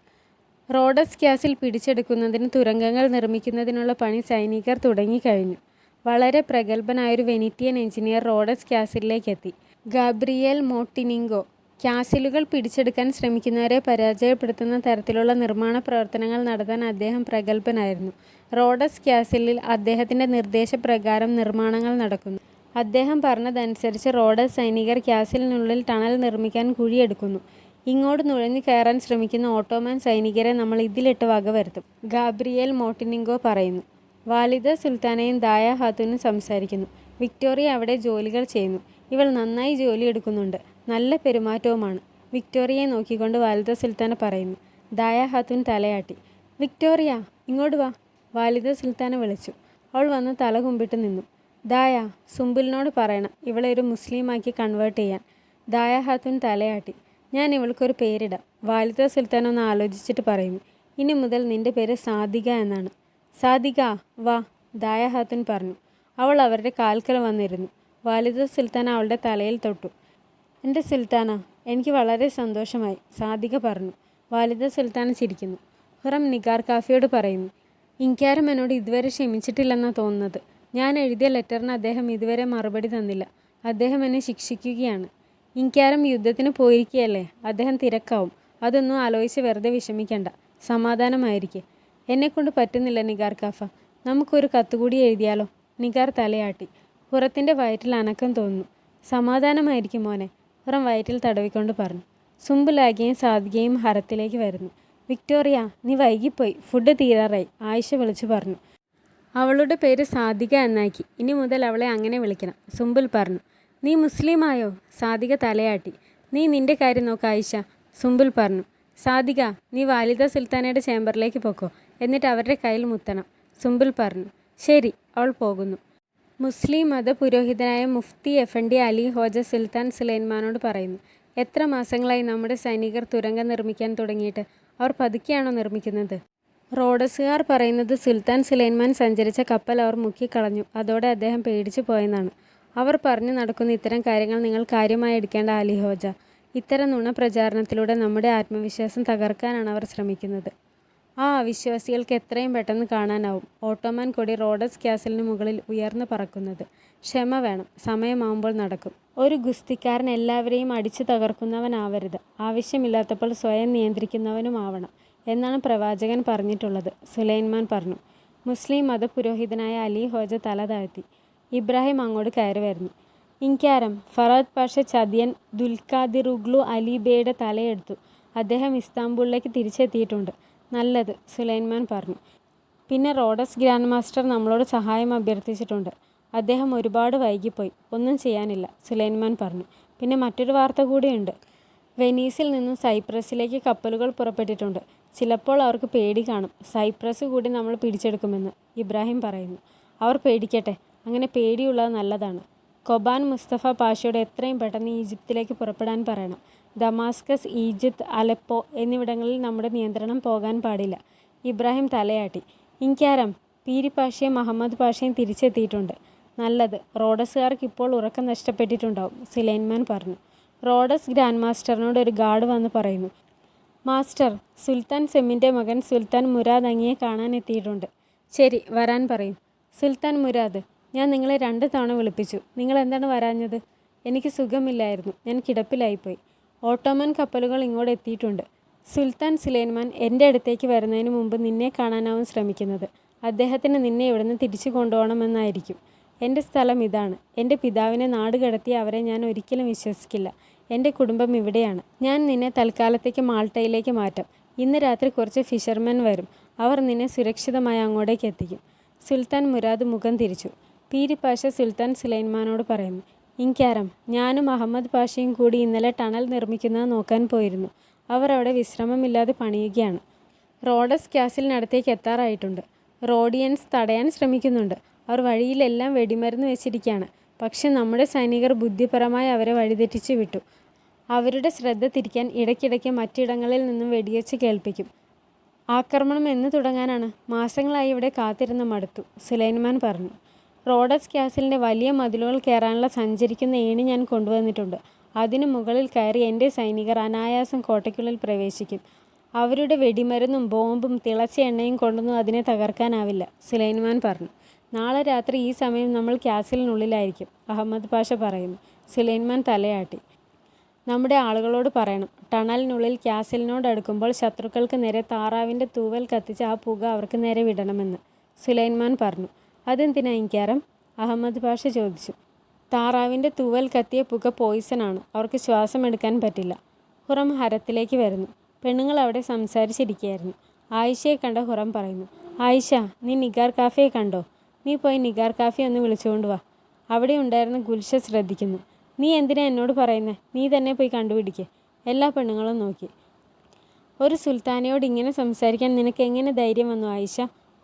Speaker 1: റോഡസ് ക്യാസിൽ പിടിച്ചെടുക്കുന്നതിന് തുരങ്കങ്ങൾ നിർമ്മിക്കുന്നതിനുള്ള പണി സൈനികർ തുടങ്ങിക്കഴിഞ്ഞു. വളരെ പ്രഗത്ഭനായൊരു വെനീറ്റിയൻ എഞ്ചിനീയർ റോഡസ് ക്യാസിലേക്ക് എത്തി. ഗാബ്രിയേൽ മോട്ടിനിങ്കോ. ക്യാസിലുകൾ പിടിച്ചെടുക്കാൻ ശ്രമിക്കുന്നവരെ പരാജയപ്പെടുത്തുന്ന തരത്തിലുള്ള നിർമ്മാണ പ്രവർത്തനങ്ങൾ നടത്താൻ അദ്ദേഹം പ്രഗത്ഭനായിരുന്നു. റോഡസ് ക്യാസിലിൽ അദ്ദേഹത്തിൻ്റെ നിർദ്ദേശപ്രകാരം നിർമ്മാണങ്ങൾ നടക്കുന്നു. അദ്ദേഹം പറഞ്ഞതനുസരിച്ച് റോഡസ് സൈനികർ ക്യാസിലിനുള്ളിൽ ടണൽ നിർമ്മിക്കാൻ കുഴിയെടുക്കുന്നു. ഇങ്ങോട്ട് നുഴഞ്ഞു കയറാൻ ശ്രമിക്കുന്ന ഓട്ടോമൻ സൈനികരെ നമ്മൾ ഇതിലിട്ട് വകവരുത്തും. ഗാബ്രിയേൽ മോണ്ടിനിഗോ പറയുന്നു. വാലിദ സുൽത്താനയും ദായ ഖാത്തൂനും സംസാരിക്കുന്നു. വിക്ടോറിയ അവിടെ ജോലികൾ ചെയ്യുന്നു. ഇവൾ നന്നായി ജോലിയെടുക്കുന്നുണ്ട്. നല്ല പെരുമാറ്റവുമാണ്. വിക്ടോറിയയെ നോക്കിക്കൊണ്ട് വാലിദ സുൽത്താന പറയുന്നു. ദായ ഖാത്തൂൻ തലയാട്ടി. വിക്ടോറിയ, ഇങ്ങോട്ട് വാ, വാലിദ സുൽത്താന വിളിച്ചു. അവൾ വന്ന് തല കുമ്പിട്ട് നിന്നു. ദായ, സുംബുലിനോട് പറയണം ഇവളെ ഒരു മുസ്ലിമാക്കി കൺവേർട്ട് ചെയ്യാൻ. ദായ ഖാത്തൂൻ തലയാട്ടി. ഞാൻ ഇവൾക്കൊരു പേരിടാം. വാലിദ സുൽത്താൻ ഒന്ന് ആലോചിച്ചിട്ട് പറയുന്നു. ഇനി മുതൽ നിന്റെ പേര് സാദിക എന്നാണ്. സാദിക, വാ, ദായ ഖാത്തൂൻ പറഞ്ഞു. അവൾ അവരുടെ കാൽക്കൽ വന്നിരുന്നു. വാലിദ സുൽത്താന അവളുടെ തലയിൽ തൊട്ടു. എൻ്റെ സുൽത്താന, എനിക്ക് വളരെ സന്തോഷമായി, സാദിക പറഞ്ഞു. വാലിദ സുൽത്താന ചിരിക്കുന്നു. ഹുറം നിഗാർ കാഫിയോട് പറയുന്നു. ഇൻക്യാരം എന്നോട് ഇതുവരെ ക്ഷമിച്ചിട്ടില്ലെന്നാണ് തോന്നുന്നത്. ഞാൻ എഴുതിയ ലെറ്ററിന് അദ്ദേഹം ഇതുവരെ മറുപടി തന്നില്ല. അദ്ദേഹം എന്നെ ശിക്ഷിക്കുകയാണ്. ഇൻക്യാരം യുദ്ധത്തിന് പോയിരിക്കുകയല്ലേ, അദ്ദേഹം തിരക്കാവും. അതൊന്നും ആലോചിച്ച് വെറുതെ വിഷമിക്കണ്ട, സമാധാനമായിരിക്കെ. എന്നെക്കൊണ്ട് പറ്റുന്നില്ല നിഗാർ കാഫ. നമുക്കൊരു കത്തുകൂടി എഴുതിയാലോ? നിഗാർ തലയാട്ടി. ഹുറത്തിൻ്റെ വയറ്റിൽ അനക്കം തോന്നുന്നു. സമാധാനമായിരിക്കും മോനെ, ഹുറം വയറ്റിൽ തടവിക്കൊണ്ട് പറഞ്ഞു. സുംബുലാഗയും സാദികയും ഹരത്തിലേക്ക് വരുന്നു. വിക്ടോറിയ, നീ വൈകിപ്പോയി, ഫുഡ് തീരാറായി, ആയിഷ വിളിച്ചു പറഞ്ഞു. അവളുടെ പേര് സാദിക എന്നാക്കി. ഇനി മുതൽ അവളെ അങ്ങനെ വിളിക്കണം, സുംബുൽ പറഞ്ഞു. നീ മുസ്ലിമായോ? സാദിക തലയാട്ടി. നീ നിന്റെ കാര്യം നോക്ക് ആയിഷ, സുംബുൽ പറഞ്ഞു. സാദിക, നീ വാലിദ സുൽത്താനയുടെ ചേംബറിലേക്ക് പോക്കോ, എന്നിട്ട് അവരുടെ കയ്യിൽ മുത്തണം, സുംബുൽ പറഞ്ഞു. ശരി, അവൾ പോകുന്നു. മുസ്ലിം മത പുരോഹിതനായ മുഫ്തി എഫൻഡി അലി ഹോജ സുൽത്താൻ സുലൈമാനോട് പറയുന്നു. എത്ര മാസങ്ങളായി നമ്മുടെ സൈനികർ തുരങ്കം നിർമ്മിക്കാൻ തുടങ്ങിയിട്ട്? അവർ പതുക്കെയാണോ നിർമ്മിക്കുന്നത്? റോഡസുകാർ പറയുന്നത് സുൽത്താൻ സുലൈമാൻ സഞ്ചരിച്ച കപ്പൽ അവർ മുക്കിക്കളഞ്ഞു. അതോടെ അദ്ദേഹം പേടിച്ചു പോയെന്നാണ്. അവർ പറഞ്ഞു നടക്കുന്ന ഇത്തരം കാര്യങ്ങൾ നിങ്ങൾ കാര്യമായി എടുക്കേണ്ട അലി ഹോജ. ഇത്തരം നുണപ്രചാരണത്തിലൂടെ നമ്മുടെ ആത്മവിശ്വാസം തകർക്കാനാണ് അവർ ശ്രമിക്കുന്നത്. ആ അവിശ്വാസികൾക്ക് എത്രയും പെട്ടെന്ന് കാണാനാവും ഓട്ടോമൻ കൊടി റോഡസ് ക്യാസലിന് മുകളിൽ ഉയർന്നു പറക്കുന്നത്. ക്ഷമ വേണം, സമയമാവുമ്പോൾ നടക്കും. ഒരു ഗുസ്തിക്കാരൻ എല്ലാവരെയും അടിച്ചു തകർക്കുന്നവനാവരുത്, ആവശ്യമില്ലാത്തപ്പോൾ സ്വയം നിയന്ത്രിക്കുന്നവനുമാവണം എന്നാണ് പ്രവാചകൻ പറഞ്ഞിട്ടുള്ളത്, സുലൈമാൻ പറഞ്ഞു. മുസ്ലിം മതപുരോഹിതനായ അലി ഹോജ തല താഴ്ത്തി. ഇബ്രാഹിം അങ്ങോട്ട് കയറി വരുന്നു. ഇൻക്യാരം, ഫറാദ് പാഷ ചതിയൻ ദുൽഖാദിറുഗ്ലു അലി ബേയുടെ തലയെടുത്തു. അദ്ദേഹം ഇസ്താംബൂളിലേക്ക് തിരിച്ചെത്തിയിട്ടുണ്ട്. നല്ലത്, സുലൈമാൻ പറഞ്ഞു. പിന്നെ റോഡസ് ഗ്രാൻഡ് മാസ്റ്റർ നമ്മളോട് സഹായം അഭ്യർത്ഥിച്ചിട്ടുണ്ട്. അദ്ദേഹം ഒരുപാട് വൈകിപ്പോയി, ഒന്നും ചെയ്യാനില്ല, സുലൈമാൻ പറഞ്ഞു. പിന്നെ മറ്റൊരു വാർത്ത കൂടിയുണ്ട്. വെനീസിൽ നിന്നും സൈപ്രസിലേക്ക് കപ്പലുകൾ പുറപ്പെട്ടിട്ടുണ്ട്. ചിലപ്പോൾ അവർക്ക് പേടി കാണും, സൈപ്രസ് കൂടി നമ്മൾ പിടിച്ചെടുക്കുമെന്ന്, ഇബ്രാഹിം പറയുന്നു. അവർ പേടിക്കട്ടെ, അങ്ങനെ പേടിയുള്ളത് നല്ലതാണ്. കൊബാൻ മുസ്തഫ പാഷയോട് എത്രയും പെട്ടെന്ന് ഈജിപ്തിലേക്ക് പുറപ്പെടാൻ പറയണം. ദമാസ്കസ്, ഈജിപ്ത്, അലപ്പോ എന്നിവിടങ്ങളിൽ നമ്മുടെ നിയന്ത്രണം പോകാൻ പാടില്ല, ഇബ്രാഹിം തലയാട്ടി. ഇൻക്യാരം, പീരി പാഷയും മുഹമ്മദ് പാഷയും തിരിച്ചെത്തിയിട്ടുണ്ട്. നല്ലത്, റോഡസുകാർക്ക് ഇപ്പോൾ ഉറക്കം നഷ്ടപ്പെട്ടിട്ടുണ്ടാവും, സുലൈമാൻ പറഞ്ഞു. റോഡസ് ഗ്രാൻഡ് മാസ്റ്ററിനോട് ഒരു ഗാർഡ് വന്ന് പറയുന്നു. മാസ്റ്റർ, സുൽത്താൻ സെമിൻ്റെ മകൻ സുൽത്താൻ മുരാദ് അങ്ങയെ കാണാൻ എത്തിയിട്ടുണ്ട്. ശരി, വരാൻ പറയും. സുൽത്താൻ മുരാദ്, ഞാൻ നിങ്ങളെ 2 തവണ വിളിപ്പിച്ചു, നിങ്ങൾ എന്താണ് വരാഞ്ഞത്? എനിക്ക് സുഖമില്ലായിരുന്നു, ഞാൻ കിടപ്പിലായിപ്പോയി. ഓട്ടോമൻ കപ്പലുകൾ ഇങ്ങോട്ട് എത്തിയിട്ടുണ്ട്. സുൽത്താൻ സുലൈമാൻ എൻ്റെ അടുത്തേക്ക് വരുന്നതിന് മുമ്പ് നിന്നെ കാണാനാവും ശ്രമിക്കുന്നത്. അദ്ദേഹത്തിന് നിന്നെ ഇവിടുന്ന് തിരിച്ചു കൊണ്ടുപോകണമെന്നായിരിക്കും. എൻ്റെ സ്ഥലം ഇതാണ്. എൻ്റെ പിതാവിനെ നാട് കടത്തി അവരെ ഞാൻ ഒരിക്കലും വിശ്വസിക്കില്ല. എൻ്റെ കുടുംബം ഇവിടെയാണ്. ഞാൻ നിന്നെ തൽക്കാലത്തേക്ക് മാൾട്ടയിലേക്ക് മാറ്റാം. ഇന്ന് രാത്രി കുറച്ച് ഫിഷർമെൻ വരും. അവർ നിന്നെ സുരക്ഷിതമായി അങ്ങോട്ടേക്ക് എത്തിക്കും. സുൽത്താൻ മുരാദ് മുഖം തിരിച്ചു. പീരി പാഷ സുൽത്താൻ സുലൈമാനോട് പറയുന്നു. ഇൻക്യാരം, ഞാനും അഹമ്മദ് പാഷയും കൂടി ഇന്നലെ ടണൽ നിർമ്മിക്കുന്നത് നോക്കാൻ പോയിരുന്നു. അവർ അവിടെ വിശ്രമമില്ലാതെ പണിയുകയാണ്. റോഡസ് ക്യാസിലിനടുത്തേക്ക് എത്താറായിട്ടുണ്ട്. റോഡിയൻസ് തടയാൻ ശ്രമിക്കുന്നുണ്ട്. അവർ വഴിയിലെല്ലാം വെടിമരുന്ന് വെച്ചിരിക്കുകയാണ്. പക്ഷെ നമ്മുടെ സൈനികർ ബുദ്ധിപരമായി അവരെ വഴിതെറ്റിച്ചു വിട്ടു. അവരുടെ ശ്രദ്ധ തിരിക്കാൻ ഇടയ്ക്കിടയ്ക്ക് മറ്റിടങ്ങളിൽ നിന്നും വെടിവെച്ച് കേൾപ്പിക്കും. ആക്രമണം എന്ന് തുടങ്ങാനാണ്? മാസങ്ങളായി ഇവിടെ കാത്തിരുന്ന് മടുത്തു, സുലൈമാൻ പറഞ്ഞു. റോഡസ് ക്യാസിലിൻ്റെ വലിയ മതിലുകൾ കയറാനുള്ള സഞ്ചരിക്കുന്ന ഏണി ഞാൻ കൊണ്ടുവന്നിട്ടുണ്ട്. അതിനു മുകളിൽ കയറി എൻ്റെ സൈനികർ അനായാസം കോട്ടയ്ക്കുള്ളിൽ പ്രവേശിക്കും. അവരുടെ വെടിമരുന്നും ബോംബും തിളച്ച എണ്ണയും കൊണ്ടൊന്നും അതിനെ തകർക്കാനാവില്ല, സുലൈമാൻ പറഞ്ഞു. നാളെ രാത്രി ഈ സമയം നമ്മൾ ക്യാസിലിനുള്ളിലായിരിക്കും, അഹമ്മദ് പാഷ പറയുന്നു. സുലൈമാൻ തലയാട്ടി. നമ്മുടെ ആളുകളോട് പറയണം, ടണലിനുള്ളിൽ ക്യാസിലിനോട് അടുക്കുമ്പോൾ ശത്രുക്കൾക്ക് നേരെ താറാവിൻ്റെ തൂവൽ കത്തിച്ച് ആ പുക അവർക്ക് നേരെ വിടണമെന്ന്, സുലൈമാൻ പറഞ്ഞു. അതെന്തിനാ ഇൻക്യാരം? അഹമ്മദ് പാഷ ചോദിച്ചു. താറാവിൻ്റെ തൂവൽ കത്തിയ പുക പോയിസണാണ്, അവർക്ക് ശ്വാസം എടുക്കാൻ പറ്റില്ല. ഹുറം ഹരത്തിലേക്ക് വരുന്നു. പെണ്ണുങ്ങൾ അവിടെ സംസാരിച്ചിരിക്കുകയായിരുന്നു. ആയിഷയെ കണ്ട ഹുറം പറയുന്നു, ആയിഷ, നീ നിഗാർ കാഫയെ കണ്ടോ? നീ പോയി നിഗാർ കാഫയെ ഒന്ന് വിളിച്ചുകൊണ്ട് വാ. അവിടെ ഉണ്ടായിരുന്ന ഗുൽഷ ശ്രദ്ധിക്കുന്നു. നീ എന്തിനാ എന്നോട് പറയുന്നത്? നീ തന്നെ പോയി കണ്ടുപിടിക്കുക. എല്ലാ പെണ്ണുങ്ങളും നോക്കി. ഒരു സുൽത്താനയോട് ഇങ്ങനെ സംസാരിക്കാൻ നിനക്ക് എങ്ങനെ ധൈര്യം വന്നു ആയിഷ?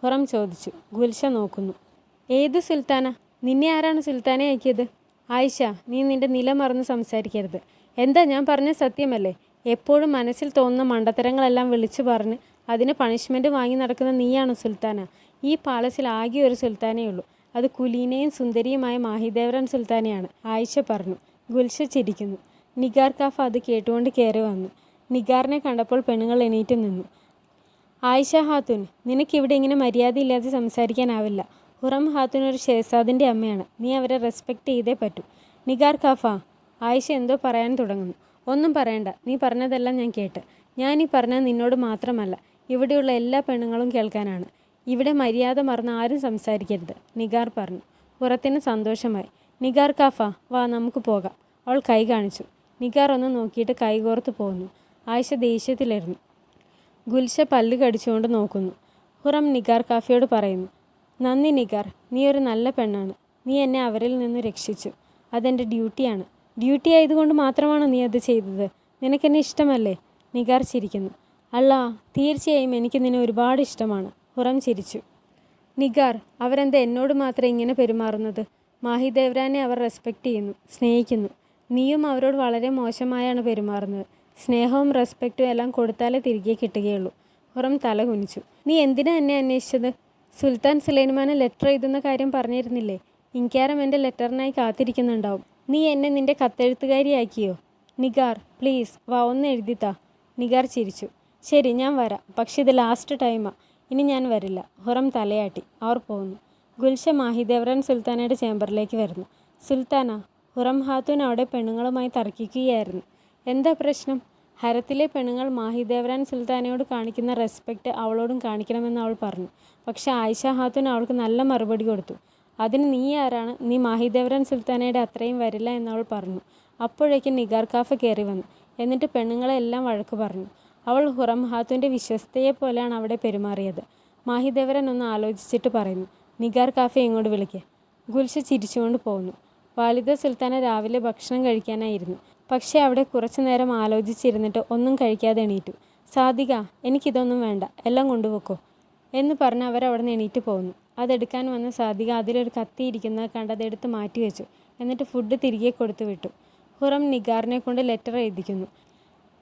Speaker 1: ഹുറം ചോദിച്ചു. ഗുൽഷ നോക്കുന്നു. ഏത് സുൽത്താന? നിന്നെ ആരാണ് സുൽത്താനെ ആക്കിയത്? ആയിഷ, നീ നിന്റെ നില മറന്ന് സംസാരിക്കരുത്. എന്താ ഞാൻ പറഞ്ഞ സത്യമല്ലേ? എപ്പോഴും മനസ്സിൽ തോന്നുന്ന മണ്ടത്തരങ്ങളെല്ലാം വിളിച്ചു പറഞ്ഞ് അതിന് പണിഷ്മെൻറ്റ് വാങ്ങി നടക്കുന്ന നീയാണ് സുൽത്താന. ഈ പാലസിൽ ആകെ ഒരു സുൽത്താനേ ഉള്ളൂ. അത് കുലീനയും സുന്ദരിയുമായ മാഹിദേവരൻ സുൽത്താനയാണ്, ആയിഷ പറഞ്ഞു. ഗുൽഷ ചിരിക്കുന്നു. നിഗാർ കാഫ അത് കേട്ടുകൊണ്ട് കയറി വന്നു. നിഗാറിനെ കണ്ടപ്പോൾ പെണ്ണുങ്ങൾ എണീറ്റ് നിന്നു. ആയിഷ ഹാത്തൂൻ, നിനക്കിവിടെ ഇങ്ങനെ മര്യാദയില്ലാതെ സംസാരിക്കാനാവില്ല. ഹുറം ഹാത്തൂൻ ഒരു ഷേസാദിൻ്റെ അമ്മയാണ്. നീ അവരെ റെസ്പെക്റ്റ് ചെയ്തേ പറ്റൂ. നിഗാർ കാഫ, ആയിഷ എന്തോ പറയാൻ തുടങ്ങുന്നു. ഒന്നും പറയണ്ട, നീ പറഞ്ഞതെല്ലാം ഞാൻ കേട്ട്. ഞാനീ പറഞ്ഞത് നിന്നോട് മാത്രമല്ല, ഇവിടെയുള്ള എല്ലാ പെണ്ണുങ്ങളും കേൾക്കാനാണ്. ഇവിടെ മര്യാദ മറന്ന് ആരും സംസാരിക്കരുത്, നിഗാർ പറഞ്ഞു. ഹുറത്തിന് സന്തോഷമായി. നിഗാർ കാഫ, വാ നമുക്ക് പോകാം. അവൾ കൈ കാണിച്ചു. നിഗാർ ഒന്ന് നോക്കിയിട്ട് കൈകോർത്ത് പോകുന്നു. ആയിഷ ദേഷ്യത്തിലായിരുന്നു. ഗുൽഷ പല്ല് കടിച്ചുകൊണ്ട് നോക്കുന്നു. ഹുറം നിഗാർ കാഫയോട് പറയുന്നു, നന്ദി നിഗാർ, നീ ഒരു നല്ല പെണ്ണാണ്. നീ എന്നെ അവരിൽ നിന്ന് രക്ഷിച്ചു. അതെൻ്റെ ഡ്യൂട്ടിയാണ്. ഡ്യൂട്ടി ആയതുകൊണ്ട് മാത്രമാണ് നീ അത് ചെയ്തത്. നിനക്കെന്നെ ഇഷ്ടമല്ലേ? നിഗാർ ചിരിക്കുന്നു. അല്ല, തീർച്ചയായും എനിക്ക് നിന്നെ ഒരുപാട് ഇഷ്ടമാണ്. ഹുറം ചിരിച്ചു. നിഗാർ, അവരെന്താ എന്നോട് മാത്രം ഇങ്ങനെ പെരുമാറുന്നത്? മാഹിദേവ്രാനെ അവർ റെസ്പെക്റ്റ് ചെയ്യുന്നു, സ്നേഹിക്കുന്നു. നീയും അവരോട് വളരെ മോശമായാണ് പെരുമാറുന്നത്. സ്നേഹവും റെസ്പെക്റ്റും എല്ലാം കൊടുത്താലേ തിരികെ കിട്ടുകയുള്ളൂ. ഹുറം തല കുനിച്ചു. നീ എന്തിനാ എന്നെ അന്വേഷിച്ചത്? സുൽത്താൻ സുലൈമാന് ലെറ്റർ എഴുതുന്ന കാര്യം പറഞ്ഞിരുന്നില്ലേ? ഇൻക്യാരം എൻ്റെ ലെറ്ററിനായി കാത്തിരിക്കുന്നുണ്ടാവും. നീ എന്നെ നിൻ്റെ കത്തെഴുത്തുകാരിയാക്കിയോ? നിഗാർ, പ്ലീസ് വാ, ഒന്ന് എഴുതിത്താ. നിഗാർ ചിരിച്ചു. ശരി, ഞാൻ വരാം. പക്ഷേ ഇത് ലാസ്റ്റ് ടൈമാ. ഇനി ഞാൻ വരില്ല. ഹുറം തലയാട്ടി. അവർ പോകുന്നു. ഗുൽഷ മാഹിദേവ്രാൻ സുൽത്താനയുടെ ചേംബറിലേക്ക് വരുന്നു. സുൽത്താന, ഹുറം ഹാത്തൂൻ അവിടെ പെണ്ണുങ്ങളുമായി തർക്കിക്കുകയായിരുന്നു. എന്താ പ്രശ്നം? ഹരത്തിലെ പെണ്ണുങ്ങൾ മാഹിദേവ്രാൻ സുൽത്താനയോട് കാണിക്കുന്ന റെസ്പെക്റ്റ് അവളോടും കാണിക്കണമെന്ന് അവൾ പറഞ്ഞു. പക്ഷേ ആയിഷ ഹാത്തൂൻ അവൾക്ക് നല്ല മറുപടി കൊടുത്തു. അതിന് നീ ആരാണ്? നീ മാഹിദേവ്രാൻ സുൽത്താനയുടെ അത്രയും വരില്ല എന്നവൾ പറഞ്ഞു. അപ്പോഴേക്കും നിഗാർ കാഫ കയറി വന്നു. എന്നിട്ട് പെണ്ണുങ്ങളെല്ലാം വഴക്ക് പറഞ്ഞു. അവൾ ഹുറം ഹാത്തൂൻ്റെ വിശ്വസ്തയെ പോലെയാണ് അവിടെ പെരുമാറിയത്. മാഹിദേവരൻ ഒന്ന് ആലോചിച്ചിട്ട് പറയുന്നു, നിഗാർ കാഫയെ ഇങ്ങോട്ട് വിളിക്കുക. ഗുൽഷ ചിരിച്ചുകൊണ്ട് പോകുന്നു. വാലിദ സുൽത്താന രാവിലെ ഭക്ഷണം കഴിക്കാനായിരുന്നു. പക്ഷേ അവിടെ കുറച്ചു നേരം ആലോചിച്ചിരുന്നിട്ട് ഒന്നും കഴിക്കാതെ എണീറ്റു. സാദിക, എനിക്കിതൊന്നും വേണ്ട, എല്ലാം കൊണ്ടുപോക്കോ എന്ന് പറഞ്ഞ് അവരവിടെ നിന്ന് എണീറ്റ് പോകുന്നു. അതെടുക്കാൻ വന്ന സാദിക അതിലൊരു കത്തി ഇരിക്കുന്നത് കണ്ട് അതെടുത്ത് മാറ്റി വെച്ചു. എന്നിട്ട് ഫുഡ് തിരികെ കൊടുത്തു വിട്ടു. ഹുറം നിഗാറിനെ കൊണ്ട് ലെറ്റർ എഴുതിക്കുന്നു.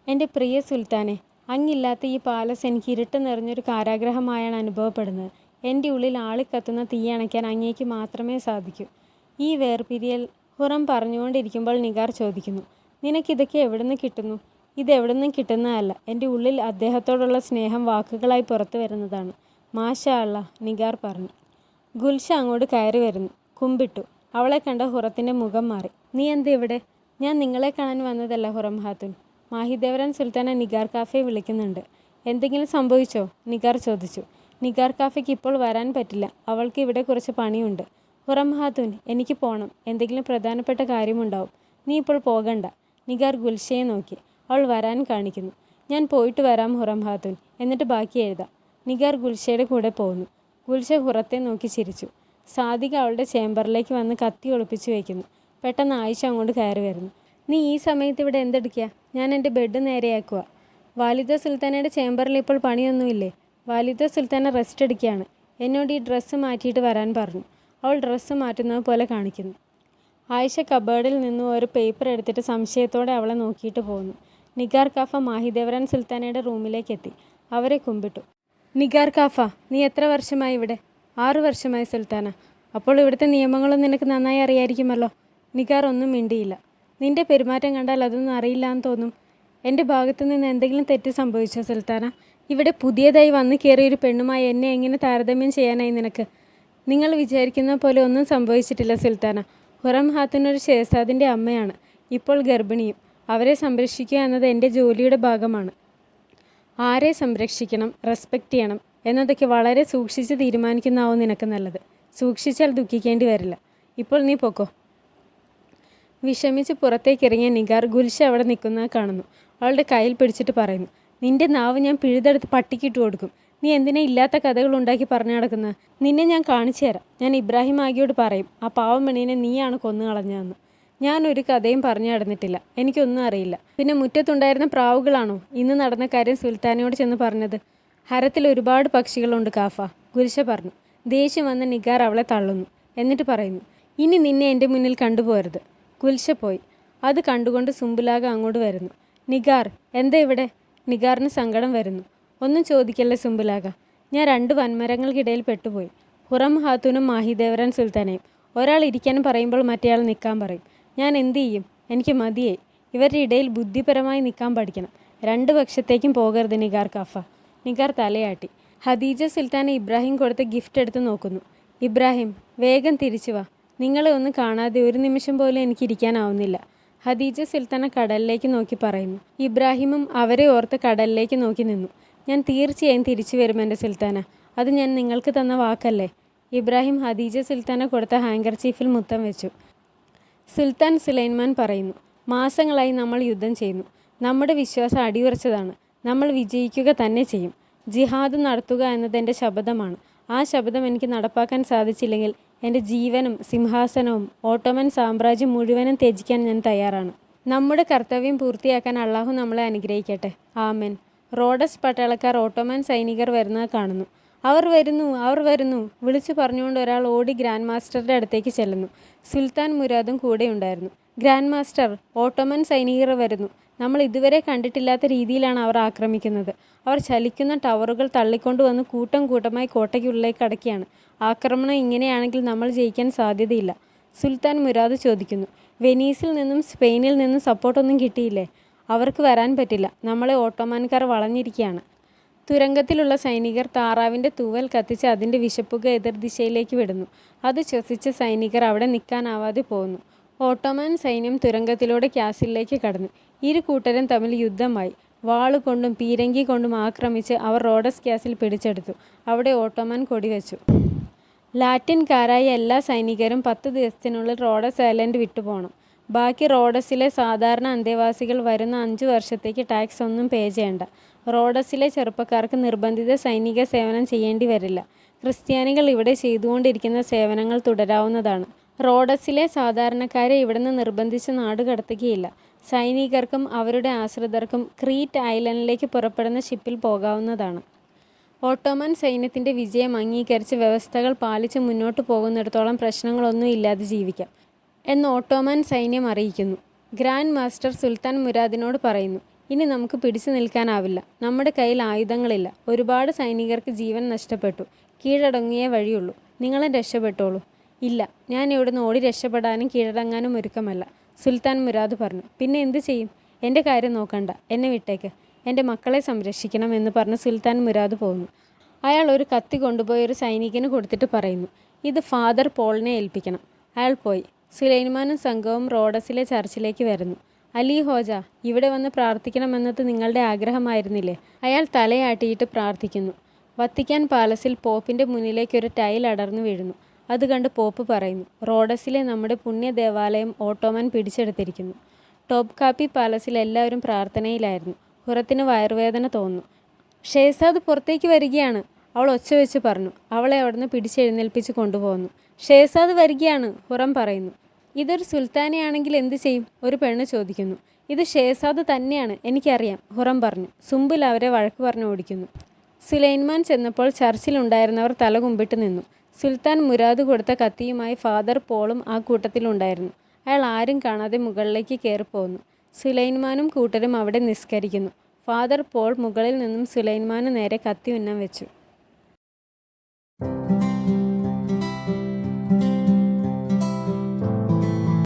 Speaker 1: എൻ്റെ പ്രിയ സുൽത്താനെ, അങ്ങില്ലാത്ത ഈ പാലസ് എനിക്ക് ഇരുട്ട് നിറഞ്ഞൊരു കാരാഗ്രഹമായാണ് അനുഭവപ്പെടുന്നത്. എൻ്റെ ഉള്ളിൽ ആളിക്കത്തുന്ന തീ അണയ്ക്കാൻ അങ്ങേക്ക് മാത്രമേ സാധിക്കൂ. ഈ വേർപിരിയൽ. ഹുറം പറഞ്ഞുകൊണ്ടിരിക്കുമ്പോൾ നിഗാർ ചോദിക്കുന്നു, നിനക്കിതൊക്കെ എവിടെ നിന്ന് കിട്ടുന്നു? ഇതെവിടെ നിന്നും കിട്ടുന്നതല്ല. എൻ്റെ ഉള്ളിൽ അദ്ദേഹത്തോടുള്ള സ്നേഹം വാക്കുകളായി പുറത്തു വരുന്നതാണ്. മാഷാ അല്ലാ, നിഗാർ പറഞ്ഞു. ഗുൽഷ അങ്ങോട്ട് കയറി വരുന്നു. കുമ്പിട്ടു. അവളെ കണ്ട ഹുറത്തിൻ്റെ മുഖം മാറി. നീ എന്താ ഇവിടെ? ഞാൻ നിങ്ങളെ കാണാൻ വന്നതല്ല ഹുറം ഹാത്തൂൻ. മാഹിദേവരൻ സുൽത്താന നിഗാർ കാഫയെ വിളിക്കുന്നുണ്ട്. എന്തെങ്കിലും സംഭവിച്ചോ? നിഗാർ ചോദിച്ചു. നിഗാർ കാഫയ്ക്ക് ഇപ്പോൾ വരാൻ പറ്റില്ല. അവൾക്ക് ഇവിടെ കുറച്ച് പണിയുണ്ട്. ഹുറം ഹാത്തൂൻ, എനിക്ക് പോകണം. എന്തെങ്കിലും പ്രധാനപ്പെട്ട കാര്യമുണ്ടാവും. നീ ഇപ്പോൾ പോകണ്ട. നിഗാർ ഗുൽഷയെ നോക്കി. അവൾ വരാൻ കാണിക്കുന്നു. ഞാൻ പോയിട്ട് വരാം ഹുറം ഹാത്തൂൻ, എന്നിട്ട് ബാക്കി എഴുതാം. നിഗാർ ഗുൽഷയുടെ കൂടെ പോകുന്നു. ഗുൽഷ ഹുറത്തെ നോക്കി ചിരിച്ചു. സാദിക അവളുടെ ചേംബറിലേക്ക് വന്ന് കത്തി ഒളിപ്പിച്ചു വയ്ക്കുന്നു. പെട്ടെന്ന് ആയിഷ അങ്ങോട്ട് കയറി വരുന്നു. നീ ഈ സമയത്ത് ഇവിടെ എന്തെടുക്കുക? ഞാൻ എൻ്റെ ബെഡ് നേരെയാക്കുക. വാലിദ സുൽത്താനയുടെ ചേംബറിൽ ഇപ്പോൾ പണിയൊന്നുമില്ലേ? വാലിദ സുൽത്താന റെസ്റ്റ് എടുക്കുകയാണ്. എന്നോട് ഈ ഡ്രസ്സ് മാറ്റിയിട്ട് വരാൻ പറഞ്ഞു. അവൾ ഡ്രസ്സ് മാറ്റുന്നത് പോലെ കാണിക്കുന്നു. ആയിഷ കബേർഡിൽ നിന്നും ഒരു പേപ്പർ എടുത്തിട്ട് സംശയത്തോടെ അവളെ നോക്കിയിട്ട് പോകുന്നു. നിഗാർ കാഫ മാഹിദേവരൻ സുൽത്താനയുടെ റൂമിലേക്ക് എത്തി. അവരെ കുമ്പിട്ടു. നിഗാർ കാഫ, നീ എത്ര വർഷമായി ഇവിടെ? 6 വർഷമായി സുൽത്താന. അപ്പോൾ ഇവിടുത്തെ നിയമങ്ങളും നിനക്ക് നന്നായി അറിയായിരിക്കുമല്ലോ. നിഗാർ ഒന്നും മിണ്ടിയില്ല. നിന്റെ പെരുമാറ്റം കണ്ടാൽ അതൊന്നും അറിയില്ല എന്ന് തോന്നും. എൻ്റെ ഭാഗത്തു നിന്ന് എന്തെങ്കിലും തെറ്റ് സംഭവിച്ചോ സുൽത്താന? ഇവിടെ പുതിയതായി വന്നു കയറിയൊരു പെണ്ണുമായി എന്നെ എങ്ങനെ താരതമ്യം ചെയ്യാനായി നിനക്ക്? നിങ്ങൾ വിചാരിക്കുന്ന പോലെ ഒന്നും സംഭവിച്ചിട്ടില്ല സുൽത്താന. ഹുറം ഹാത്തൂൻ ഒരു ഷേസാദിൻ്റെ അമ്മയാണ്. ഇപ്പോൾ ഗർഭിണിയും. അവരെ സംരക്ഷിക്കുക എന്നത് എൻ്റെ ജോലിയുടെ ഭാഗമാണ്. ആരെ സംരക്ഷിക്കണം, റെസ്പെക്റ്റ് ചെയ്യണം എന്നതൊക്കെ വളരെ സൂക്ഷിച്ച് തീരുമാനിക്കുന്നതാവും നിനക്ക് നല്ലത്. സൂക്ഷിച്ചാൽ ദുഃഖിക്കേണ്ടി വരില്ല. ഇപ്പോൾ നീ പൊക്കോ. വിഷമിച്ച് പുറത്തേക്കിറങ്ങിയ നിഗാർ ഗുൽഷ അവിടെ നിൽക്കുന്നത് കാണുന്നു. അവളുടെ കയ്യിൽ പിടിച്ചിട്ട് പറയുന്നു, നിന്റെ നാവ് ഞാൻ പിഴുതെടുത്ത് പട്ടിക്കിട്ട് കൊടുക്കും. നീ എന്തിനാ ഇല്ലാത്ത കഥകൾ ഉണ്ടാക്കി പറഞ്ഞു നടക്കുന്നത്? നിന്നെ ഞാൻ കാണിച്ചു തരാം. ഞാൻ ഇബ്രാഹിം ആഗിയോട് പറയും ആ പാവം പെണ്ണിനെ നീയാണ് കൊന്നു കളഞ്ഞതെന്ന്. ഞാനൊരു കഥയും പറഞ്ഞു നടന്നിട്ടില്ല, എനിക്കൊന്നും അറിയില്ല. പിന്നെ മുറ്റത്തുണ്ടായിരുന്ന പ്രാവുകളാണോ ഇന്ന് നടന്ന കാര്യം സുൽത്താനയോട് ചെന്ന് പറഞ്ഞത്? ഹരത്തിൽ ഒരുപാട് പക്ഷികളുണ്ട് കാഫ, ഗുൽഷ പറഞ്ഞു. ദേഷ്യം വന്ന നിഗാർ അവളെ തള്ളുന്നു. എന്നിട്ട് പറയുന്നു, ഇനി നിന്നെ എൻ്റെ മുന്നിൽ കണ്ടുപോരുത്. ഗുൽഷ പോയി. അത് കണ്ടുകൊണ്ട് സുംബുലാഗ അങ്ങോട്ട് വരുന്നു. നിഗാർ, എന്താ ഇവിടെ? നിഗാറിന് സങ്കടം വരുന്നു. ഒന്നും ചോദിക്കല്ലേ സുംബുലാഗ, ഞാൻ 2 വൻമരങ്ങൾക്കിടയിൽ പെട്ടുപോയി. ഹുറം ഹാത്തൂനും മാഹിദേവരൻ സുൽത്താനയും. ഒരാൾ ഇരിക്കാൻ പറയുമ്പോൾ മറ്റേയാൾ നിൽക്കാൻ പറയും. ഞാൻ എന്തു ചെയ്യും? എനിക്ക് മതിയായി. ഇവരുടെ ഇടയിൽ ബുദ്ധിപരമായി നിൽക്കാൻ പഠിക്കണം. 2 പക്ഷത്തേക്കും പോകരുത് നിഗാർ കാഫ. നിഗാർ തലയാട്ടി. ഹദീജ സുൽത്താനെ ഇബ്രാഹിം കൊടുത്ത ഗിഫ്റ്റ് എടുത്ത് നോക്കുന്നു. ഇബ്രാഹിം, വേഗം തിരിച്ചു വാ. നിങ്ങളെ ഒന്നും കാണാതെ ഒരു നിമിഷം പോലും എനിക്ക് ഇരിക്കാനാവുന്നില്ല. ഹദീജ സുൽത്താന കടലിലേക്ക് നോക്കി പറയുന്നു. ഇബ്രാഹിമും അവരെ ഓർത്ത് കടലിലേക്ക് നോക്കി നിന്നു. ഞാൻ തീർച്ചയായും തിരിച്ചു വരും എൻ്റെ സുൽത്താന. അത് ഞാൻ നിങ്ങൾക്ക് തന്ന വാക്കല്ലേ. ഇബ്രാഹിം ഹദീജ സുൽത്താന കൊടുത്ത ഹാങ്കർചീഫിൽ മുത്തം വെച്ചു. സുൽത്താൻ സുലൈമാൻ പറയുന്നു, മാസങ്ങളായി നമ്മൾ യുദ്ധം ചെയ്യുന്നു. നമ്മുടെ വിശ്വാസം അടിയുറച്ചതാണ്. നമ്മൾ വിജയിക്കുക തന്നെ ചെയ്യും. ജിഹാദ് നടത്തുക എന്നത് എൻ്റെ ശപഥമാണ്. ആ ശപഥം എനിക്ക് നടപ്പാക്കാൻ സാധിച്ചില്ലെങ്കിൽ എൻ്റെ ജീവനും സിംഹാസനവും ഓട്ടോമൻ സാമ്രാജ്യം മുഴുവനും ത്യജിക്കാൻ ഞാൻ തയ്യാറാണ്. നമ്മുടെ കർത്തവ്യം പൂർത്തിയാക്കാൻ അള്ളാഹു നമ്മളെ അനുഗ്രഹിക്കട്ടെ. ആമേൻ. റോഡസ് പട്ടാളക്കാർ ഓട്ടോമൻ സൈനികർ വരുന്നത് കാണുന്നു. അവർ വരുന്നു വിളിച്ചു പറഞ്ഞുകൊണ്ട് ഒരാൾ ഓടി ഗ്രാൻഡ് മാസ്റ്ററുടെ അടുത്തേക്ക് ചെല്ലുന്നു. സുൽത്താൻ മുരാദും കൂടെയുണ്ടായിരുന്നു. ഗ്രാൻഡ് മാസ്റ്റർ, ഓട്ടോമൻ സൈനികർ വരുന്നു. നമ്മൾ ഇതുവരെ കണ്ടിട്ടില്ലാത്ത രീതിയിലാണ് അവർ ആക്രമിക്കുന്നത്. അവർ ചലിക്കുന്ന ടവറുകൾ തള്ളിക്കൊണ്ടുവന്ന് കൂട്ടം കൂട്ടമായി കോട്ടയ്ക്കുള്ളിലേക്ക് അടക്കിയാണ്. ആക്രമണം ഇങ്ങനെയാണെങ്കിൽ നമ്മൾ ജയിക്കാൻ സാധ്യതയില്ല. സുൽത്താൻ മുരാദ് ചോദിക്കുന്നു, വെനീസിൽ നിന്നും സ്പെയിനിൽ നിന്നും സപ്പോർട്ടൊന്നും കിട്ടിയില്ലേ? അവർക്ക് വരാൻ പറ്റില്ല. നമ്മളെ ഓട്ടോമാൻകാർ വളഞ്ഞിരിക്കുകയാണ്. തുരങ്കത്തിലുള്ള സൈനികർ താറാവിൻ്റെ തൂവൽ കത്തിച്ച് അതിൻ്റെ വിശപ്പുക എതിർദിശയിലേക്ക് വിടുന്നു. അത് ശ്വസിച്ച സൈനികർ അവിടെ നിൽക്കാനാവാതെ പോകുന്നു. ഓട്ടോമൻ സൈന്യം തുരങ്കത്തിലൂടെ ക്യാസിലേക്ക് കടന്നു. 2 കൂട്ടരും തമ്മിൽ യുദ്ധമായി. വാളുകൊണ്ടും പീരങ്കി കൊണ്ടും ആക്രമിച്ച് അവർ റോഡസ് ക്യാസിൽ പിടിച്ചെടുത്തു. അവിടെ ഓട്ടോമൻ കൊടിവെച്ചു. ലാറ്റിൻകാരായ എല്ലാ സൈനികരും 10 ദിവസത്തിനുള്ളിൽ റോഡസ് ഐലൻഡ് വിട്ടുപോകണം. ബാക്കി റോഡസിലെ സാധാരണ അന്തേവാസികൾ വരുന്ന 5 വർഷത്തേക്ക് ടാക്സ് ഒന്നും പേ ചെയ്യേണ്ട. റോഡസിലെ ചെറുപ്പക്കാർക്ക് നിർബന്ധിത സൈനിക സേവനം ചെയ്യേണ്ടി വരില്ല. ക്രിസ്ത്യാനികൾ ഇവിടെ ചെയ്തുകൊണ്ടിരിക്കുന്ന സേവനങ്ങൾ തുടരാവുന്നതാണ്. റോഡസിലെ സാധാരണക്കാരെ ഇവിടുന്ന് നിർബന്ധിച്ച് നാടുകടത്തുകയില്ല. സൈനികർക്കും അവരുടെ ആശ്രിതർക്കും ക്രീറ്റ് ഐലൻഡിലേക്ക് പുറപ്പെടുന്ന ഷിപ്പിൽ പോകാവുന്നതാണ്. ഓട്ടോമൻ സൈന്യത്തിൻ്റെ വിജയം അംഗീകരിച്ച് വ്യവസ്ഥകൾ പാലിച്ച് മുന്നോട്ട് പോകുന്നിടത്തോളം പ്രശ്നങ്ങളൊന്നും ഇല്ലാതെ ജീവിക്കാം എന്ന് ഓട്ടോമൻ സൈന്യം അറിയിക്കുന്നു. ഗ്രാൻഡ് മാസ്റ്റർ സുൽത്താൻ മുരാദിനോട് പറയുന്നു, ഇനി നമുക്ക് പിടിച്ചു നിൽക്കാനാവില്ല. നമ്മുടെ കയ്യിൽ ആയുധങ്ങളില്ല. ഒരുപാട് സൈനികർക്ക് ജീവൻ നഷ്ടപ്പെട്ടു. കീഴടങ്ങിയേ വഴിയുള്ളൂ. നിങ്ങളും രക്ഷപ്പെട്ടോളൂ. ഇല്ല, ഞാൻ ഇവിടുന്ന് ഓടി രക്ഷപ്പെടാനും കീഴടങ്ങാനും ഒരുക്കമല്ല, സുൽത്താൻ മുരാദ് പറഞ്ഞു. പിന്നെ എന്തു ചെയ്യും? എൻ്റെ കാര്യം നോക്കണ്ട, എന്നെ വിട്ടേക്ക്. എൻ്റെ മക്കളെ സംരക്ഷിക്കണം എന്ന് പറഞ്ഞ് സുൽത്താൻ മുരാദ് പോകുന്നു. അയാൾ ഒരു കത്തി കൊണ്ടുപോയി ഒരു സൈനികന് കൊടുത്തിട്ട് പറയുന്നു, ഇത് ഫാദർ പോളിനെ ഏൽപ്പിക്കണം. അയാൾ പോയി. സുലൈമാനും സംഘവും റോഡസിലെ ചർച്ചിലേക്ക് വരുന്നു. അലി ഹോജ, ഇവിടെ വന്ന് പ്രാർത്ഥിക്കണമെന്നത് നിങ്ങളുടെ ആഗ്രഹമായിരുന്നില്ലേ? അയാൾ തലയാട്ടിയിട്ട് പ്രാർത്ഥിക്കുന്നു. വത്തിക്കാൻ പാലസിൽ പോപ്പിൻ്റെ മുന്നിലേക്ക് ഒരു ടൈൽ അടർന്നു വീഴുന്നു. അത് കണ്ട് പോപ്പ് പറയുന്നു, റോഡസിലെ നമ്മുടെ പുണ്യ ദേവാലയം ഓട്ടോമൻ പിടിച്ചെടുത്തിരിക്കുന്നു. ടോപ്പ് കാപ്പി പാലസിൽ എല്ലാവരും പ്രാർത്ഥനയിലായിരുന്നു. ഹുറത്തിന് വയറുവേദന തോന്നുന്നു. ഷേസാദ് പുറത്തേക്ക് വരികയാണ്, അവൾ ഒച്ച വെച്ച് പറഞ്ഞു. അവളെ അവിടുന്ന് പിടിച്ചെഴുന്നേൽപ്പിച്ച് കൊണ്ടുപോകുന്നു. ഷേസാദ് വരികയാണ്, ഹുറം പറയുന്നു. ഇതൊരു സുൽത്താനയാണെങ്കിൽ എന്തു ചെയ്യും? ഒരു പെണ്ണ് ചോദിക്കുന്നു. ഇത് ഷേസാദ് തന്നെയാണ്, എനിക്കറിയാം, ഹുറം പറഞ്ഞു. സുംബുൽ അവരെ വഴക്ക് പറഞ്ഞു ഓടിക്കുന്നു. സുലൈമാൻ ചെന്നപ്പോൾ ചർച്ചിലുണ്ടായിരുന്നവർ തല കുമ്പിട്ട് നിന്നു. സുൽത്താൻ മുരാദ് കൊടുത്ത കത്തിയുമായി ഫാദർ പോളും ആ കൂട്ടത്തിലുണ്ടായിരുന്നു. അയാൾ ആരും കാണാതെ മുകളിലേക്ക് കയറിപ്പോകുന്നു. സുലൈമാനും കൂട്ടരും അവിടെ നിസ്കരിക്കുന്നു. ഫാദർ പോൾ മുകളിൽ നിന്നും സുലൈമാന് നേരെ കത്തി ഉന്നം വെച്ചു.